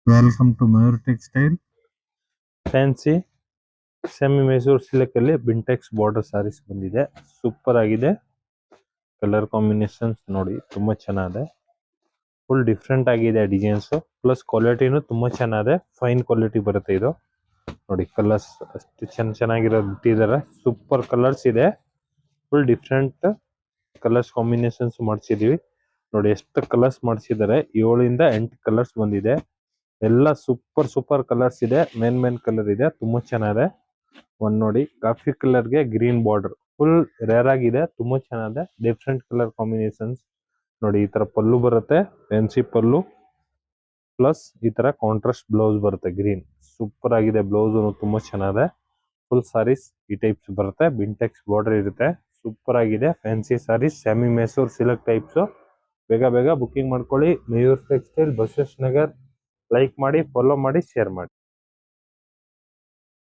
Welcome to Mayur Textile. Fancy semi Mysore silk ಅಲ್ಲಿ Bintex border saris ಬಂದಿದೆ. Super ಆಗಿದೆ. ಕಲರ್ ಕಾಂಬಿನೇಷನ್ಸ್ ನೋಡಿ ತುಂಬಾ ಚೆನ್ನಾಗಿದೆ. ಫುಲ್ ಡಿಫ್ರೆಂಟ್ ಆಗಿದೆ ಡಿಸೈನ್ಸ್. ಪ್ಲಸ್ ಕ್ವಾಲಿಟಿನೂ ತುಂಬಾ ಚೆನ್ನಾಗಿದೆ. ಫೈನ್ ಕ್ವಾಲಿಟಿ ಬರುತ್ತೆ ಇದು. ನೋಡಿ ಕಲರ್ಸ್ ಅಷ್ಟು ಚೆನ್ನಾಗಿರೋದು ಬಿಟ್ಟಿದ್ದಾರೆ. ಸೂಪರ್ ಕಲರ್ಸ್ ಇದೆ. ಫುಲ್ ಡಿಫ್ರೆಂಟ್ ಕಲರ್ಸ್ ಕಾಂಬಿನೇಷನ್ಸ್ ಮಾಡಿಸಿದೀವಿ. ನೋಡಿ ಎಷ್ಟು ಕಲರ್ಸ್ ಮಾಡಿಸಿದ್ದಾರೆ. 7 ಇಂದ 8 ಕಲರ್ಸ್ ಬಂದಿದೆ. ಎಲ್ಲ ಸೂಪರ್ ಕಲರ್ಸ್ ಇದೆ. ಮೇನ್ ಕಲರ್ ಇದೆ. ತುಂಬಾ ಚೆನ್ನಾಗಿದೆ. ಒಂದ್ ನೋಡಿ ಕಾಫಿ ಕಲರ್ಗೆ ಗ್ರೀನ್ ಬಾರ್ಡರ್ ಫುಲ್ ರೇರ್ ಆಗಿದೆ. ತುಂಬಾ ಚೆನ್ನಾಗಿದೆ. ಡಿಫ್ರೆಂಟ್ ಕಲರ್ ಕಾಂಬಿನೇಷನ್ಸ್ ನೋಡಿ. ಈ ತರ ಪಲ್ಲು ಬರುತ್ತೆ. ಫ್ಯಾನ್ಸಿ ಪಲ್ಲು ಪ್ಲಸ್ ಈ ತರ ಕಾಂಟ್ರಾಸ್ಟ್ ಬ್ಲೌಸ್ ಬರುತ್ತೆ ಗ್ರೀನ್. ಸೂಪರ್ ಆಗಿದೆ. ಬ್ಲೌಸ್ ತುಂಬಾ ಚೆನ್ನಾಗಿದೆ. ಫುಲ್ ಸಾರೀಸ್ ಈ ಟೈಪ್ಸ್ ಬರುತ್ತೆ. ಬಿಂಟೆಕ್ಸ್ ಬಾರ್ಡರ್ ಇರುತ್ತೆ. ಸೂಪರ್ ಆಗಿದೆ. Fancy sarees semi Mysore silk types. ಬೇಗ ಬುಕಿಂಗ್ ಮಾಡ್ಕೊಳ್ಳಿ. ಮಯೂರ್ ಟೆಕ್ಸ್ಟೈಲ್, ಬಸವೇಶ್ವರ ನಗರ್. ಲೈಕ್ ಮಾಡಿ, ಫಾಲೋ ಮಾಡಿ, ಶೇರ್ ಮಾಡಿ.